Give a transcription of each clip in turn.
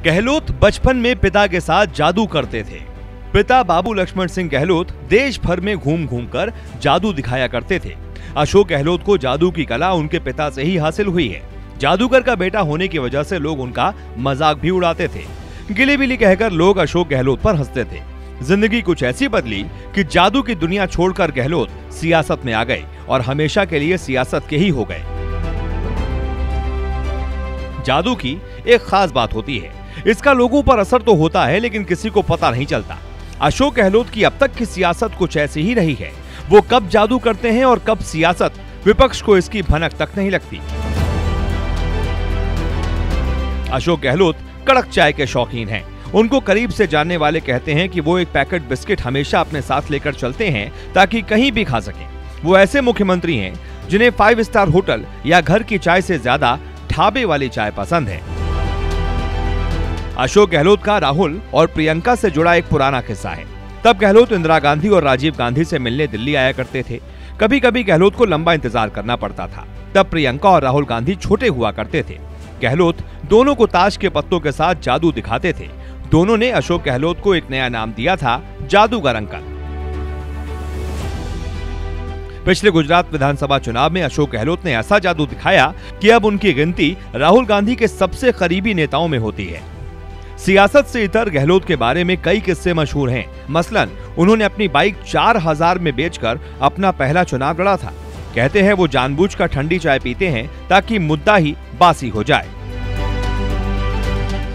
गहलोत बचपन में पिता के साथ जादू करते थे। पिता बाबू लक्ष्मण सिंह गहलोत देश भर में घूम घूम कर जादू दिखाया करते थे। अशोक गहलोत को जादू की कला उनके पिता से ही हासिल हुई है। जादूगर का बेटा होने की वजह से लोग उनका मजाक भी उड़ाते थे। गिली बिली कहकर लोग अशोक गहलोत पर हंसते थे। जिंदगी कुछ ऐसी बदली कि जादू की दुनिया छोड़कर गहलोत सियासत में आ गए और हमेशा के लिए सियासत के ही हो गए। जादू की एक खास बात होती है, इसका लोगों पर असर तो होता है लेकिन किसी को पता नहीं चलता। अशोक गहलोत की अब तक की सियासत कुछ ऐसी ही रही है। वो कब जादू करते हैं और कब सियासत, विपक्ष को इसकी भनक तक नहीं लगती। अशोक गहलोत कड़क चाय के शौकीन हैं। उनको करीब से जानने वाले कहते हैं कि वो एक पैकेट बिस्किट हमेशा अपने साथ लेकर चलते हैं ताकि कहीं भी खा सकें। वो ऐसे मुख्यमंत्री हैं जिन्हें 5 स्टार होटल या घर की चाय से ज्यादा ढाबे वाली चाय पसंद है। अशोक गहलोत का राहुल और प्रियंका से जुड़ा एक पुराना किस्सा है। तब गहलोत इंदिरा गांधी और राजीव गांधी से मिलने दिल्ली आया करते थे। कभी कभी गहलोत को लंबा इंतजार करना पड़ता था। तब प्रियंका और राहुल गांधी छोटे हुआ करते थे। गहलोत दोनों को ताश के पत्तों के साथ जादू दिखाते थे। दोनों ने अशोक गहलोत को एक नया नाम दिया था, जादूगर अंकल। पिछले गुजरात विधानसभा चुनाव में अशोक गहलोत ने ऐसा जादू दिखाया कि अब उनकी गिनती राहुल गांधी के सबसे करीबी नेताओं में होती है। सियासत से इतर गहलोत के बारे में कई किस्से मशहूर हैं। मसलन उन्होंने अपनी बाइक 4000 में बेचकर अपना पहला चुनाव लड़ा था। कहते हैं वो जानबूझकर ठंडी चाय पीते हैं ताकि मुद्दा ही बासी हो जाए।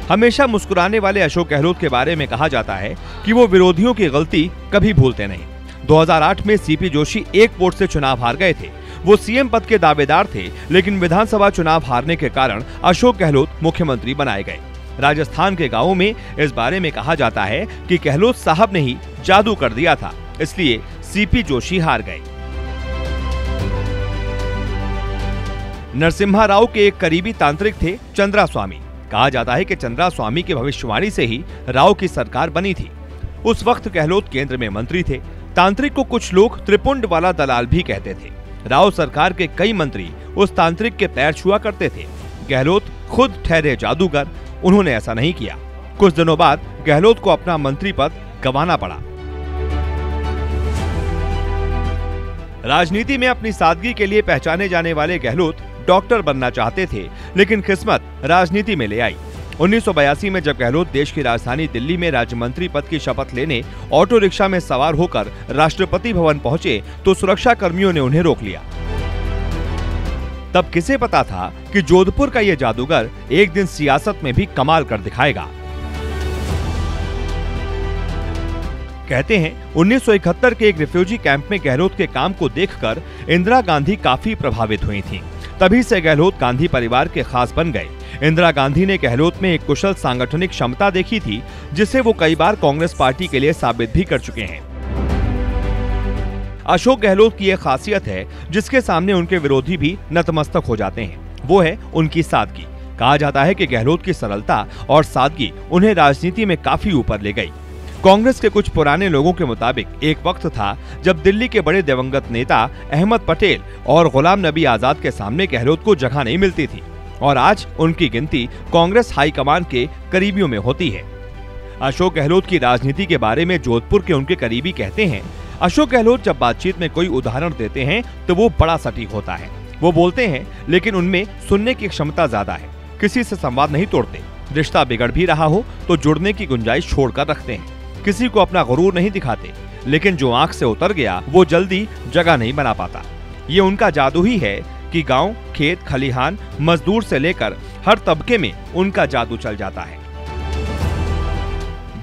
हमेशा मुस्कुराने वाले अशोक गहलोत के बारे में कहा जाता है कि वो विरोधियों की गलती कभी भूलते नहीं। 2008 में सीपी जोशी एक वोट से चुनाव हार गए थे। वो सीएम पद के दावेदार थे, लेकिन विधानसभा चुनाव हारने के कारण अशोक गहलोत मुख्यमंत्री बनाए गए। राजस्थान के गांवों में इस बारे में कहा जाता है कि गहलोत साहब ने ही जादू कर दिया था, इसलिए सीपी जोशी हार गए। नरसिम्हा राव के एक करीबी तांत्रिक थे चंद्रा स्वामी। कहा जाता है कि चंद्रा स्वामी की भविष्यवाणी से ही राव की सरकार बनी थी। उस वक्त गहलोत केंद्र में मंत्री थे। तांत्रिक को कुछ लोग त्रिपुंड वाला दलाल भी कहते थे। राव सरकार के कई मंत्री उस तांत्रिक के पैर छुआ करते थे। गहलोत खुद ठहरे जादूगर, उन्होंने ऐसा नहीं किया। कुछ दिनों बाद गहलोत को अपना मंत्री पद गंवाना पड़ा। राजनीति में अपनी सादगी के लिए पहचाने जाने वाले गहलोत डॉक्टर बनना चाहते थे, लेकिन किस्मत राजनीति में ले आई। 1982 में जब गहलोत देश की राजधानी दिल्ली में राज्य मंत्री पद की शपथ लेने ऑटो रिक्शा में सवार होकर राष्ट्रपति भवन पहुंचे तो सुरक्षा कर्मियों ने उन्हें रोक लिया। तब किसे पता था कि जोधपुर का ये जादूगर एक दिन सियासत में भी कमाल कर दिखाएगा। कहते हैं 1971 के एक रिफ्यूजी कैंप में गहलोत के काम को देखकर इंदिरा गांधी काफी प्रभावित हुई थीं। तभी से गहलोत गांधी परिवार के खास बन गए। इंदिरा गांधी ने गहलोत में एक कुशल सांगठनिक क्षमता देखी थी, जिसे वो कई बार कांग्रेस पार्टी के लिए साबित भी कर चुके हैं। अशोक गहलोत की एक खासियत है जिसके सामने उनके विरोधी भी नतमस्तक हो जाते हैं, वो है उनकी सादगी। कहा जाता है कि गहलोत की सरलता और सादगी उन्हें राजनीति में काफी ऊपर ले गई। कांग्रेस के कुछ पुराने लोगों के मुताबिक एक वक्त था जब दिल्ली के बड़े दिवंगत नेता अहमद पटेल और गुलाम नबी आजाद के सामने गहलोत को जगह नहीं मिलती थी, और आज उनकी गिनती कांग्रेस हाईकमान के करीबियों में होती है। अशोक गहलोत की राजनीति के बारे में जोधपुर के उनके करीबी कहते हैं, अशोक गहलोत जब बातचीत में कोई उदाहरण देते हैं तो वो बड़ा सटीक होता है। वो बोलते हैं लेकिन उनमें सुनने की क्षमता ज्यादा है। किसी से संवाद नहीं तोड़ते। रिश्ता बिगड़ भी रहा हो तो जुड़ने की गुंजाइश छोड़कर रखते हैं। किसी को अपना गुरूर नहीं दिखाते, लेकिन जो आंख से उतर गया वो जल्दी जगह नहीं बना पाता। ये उनका जादू ही है कि गांव, खेत, खलिहान, मजदूर से लेकर हर तबके में उनका जादू चल जाता है।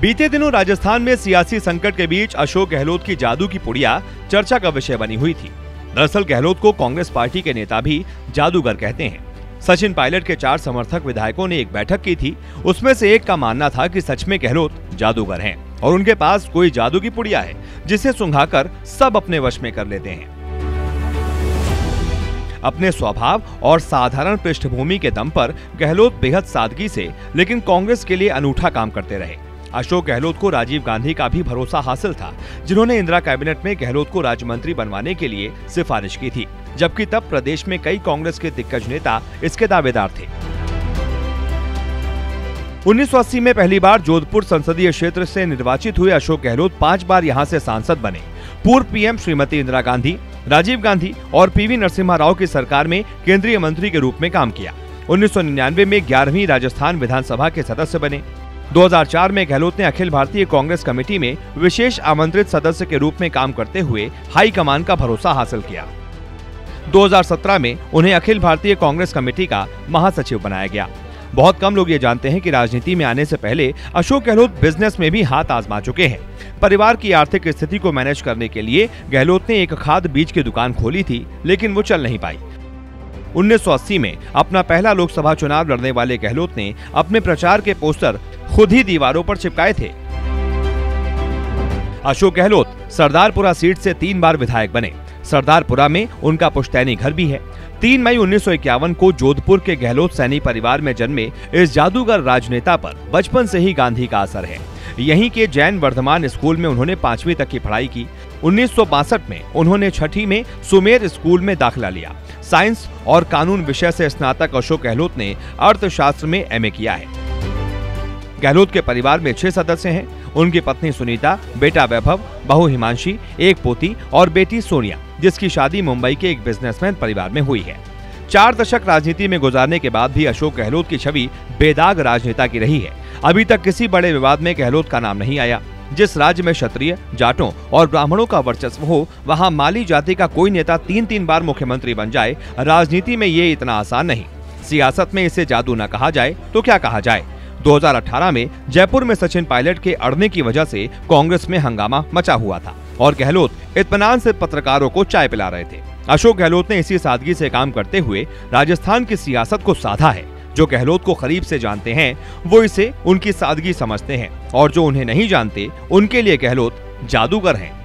बीते दिनों राजस्थान में सियासी संकट के बीच अशोक गहलोत की जादू की पुड़िया चर्चा का विषय बनी हुई थी। दरअसल गहलोत को कांग्रेस पार्टी के नेता भी जादूगर कहते हैं। सचिन पायलट के 4 समर्थक विधायकों ने एक बैठक की थी। उसमें से एक का मानना था कि सच में गहलोत जादूगर हैं और उनके पास कोई जादू की पुड़िया है जिसे सुंघाकर सब अपने वश में कर लेते हैं। अपने स्वभाव और साधारण पृष्ठभूमि के दम पर गहलोत बेहद सादगी से लेकिन कांग्रेस के लिए अनूठा काम करते रहे। अशोक गहलोत को राजीव गांधी का भी भरोसा हासिल था, जिन्होंने इंदिरा कैबिनेट में गहलोत को राज्य मंत्री बनवाने के लिए सिफारिश की थी, जबकि तब प्रदेश में कई कांग्रेस के दिग्गज नेता इसके दावेदार थे। 1980 में पहली बार जोधपुर संसदीय क्षेत्र से निर्वाचित हुए अशोक गहलोत 5 बार यहां से सांसद बने। पूर्व पीएम श्रीमती इंदिरा गांधी, राजीव गांधी और पीवी नरसिम्हा राव की सरकार में केंद्रीय मंत्री के रूप में काम किया। 1999 में 11वीं राजस्थान विधानसभा के सदस्य बने। 2004 में गहलोत ने अखिल भारतीय कांग्रेस कमेटी में विशेष आमंत्रित सदस्य के रूप में काम करते हुए हाई कमान का भरोसा हासिल किया। 2017 में उन्हें अखिल भारतीय कांग्रेस कमेटी का महासचिव बनाया गया। बहुत कम लोग ये जानते हैं कि राजनीति में आने से पहले अशोक गहलोत बिजनेस में भी हाथ आजमा चुके हैं। परिवार की आर्थिक स्थिति को मैनेज करने के लिए गहलोत ने एक खाद बीज की दुकान खोली थी, लेकिन वो चल नहीं पाई। 1980 में अपना पहला लोकसभा चुनाव लड़ने वाले गहलोत ने अपने प्रचार के पोस्टर खुद ही दीवारों पर चिपकाए थे। अशोक गहलोत सरदारपुरा सीट से 3 बार विधायक बने। सरदारपुरा में उनका पुश्तैनी घर भी है। 3 मई 1951 को जोधपुर के गहलोत सैनी परिवार में जन्मे इस जादूगर राजनेता पर बचपन से ही गांधी का असर है। यहीं के जैन वर्धमान स्कूल में उन्होंने 5वीं तक की पढ़ाई की। 1962 में उन्होंने 6ठी में सुमेर स्कूल में दाखिला लिया। साइंस और कानून विषय से स्नातक अशोक गहलोत ने अर्थशास्त्र में एमए किया है। गहलोत के परिवार में 6 सदस्य हैं। उनकी पत्नी सुनीता, बेटा वैभव, बहू हिमांशी, एक पोती और बेटी सोनिया, जिसकी शादी मुंबई के एक बिजनेसमैन परिवार में हुई है। 4 दशक राजनीति में गुजारने के बाद भी अशोक गहलोत की छवि बेदाग राजनेता की रही है। अभी तक किसी बड़े विवाद में गहलोत का नाम नहीं आया। जिस राज्य में क्षत्रिय, जाटों और ब्राह्मणों का वर्चस्व हो, वहां माली जाति का कोई नेता 3 बार मुख्यमंत्री बन जाए, राजनीति में ये इतना आसान नहीं। सियासत में इसे जादू न कहा जाए तो क्या कहा जाए। 2018 में जयपुर में सचिन पायलट के अड़ने की वजह से कांग्रेस में हंगामा मचा हुआ था और गहलोत इत्मीनान से पत्रकारों को चाय पिला रहे थे। अशोक गहलोत ने इसी सादगी से काम करते हुए राजस्थान की सियासत को साधा है। जो गहलोत को करीब से जानते हैं वो इसे उनकी सादगी समझते हैं, और जो उन्हें नहीं जानते उनके लिए गहलोत जादूगर हैं।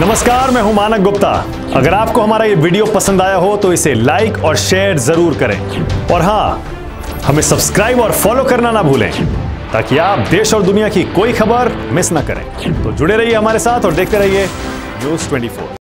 नमस्कार, मैं हूं मानक गुप्ता। अगर आपको हमारा ये वीडियो पसंद आया हो तो इसे लाइक और शेयर जरूर करें, और हाँ, हमें सब्सक्राइब और फॉलो करना ना भूलें ताकि आप देश और दुनिया की कोई खबर मिस ना करें। तो जुड़े रहिए हमारे साथ और देखते रहिए न्यूज़ 24।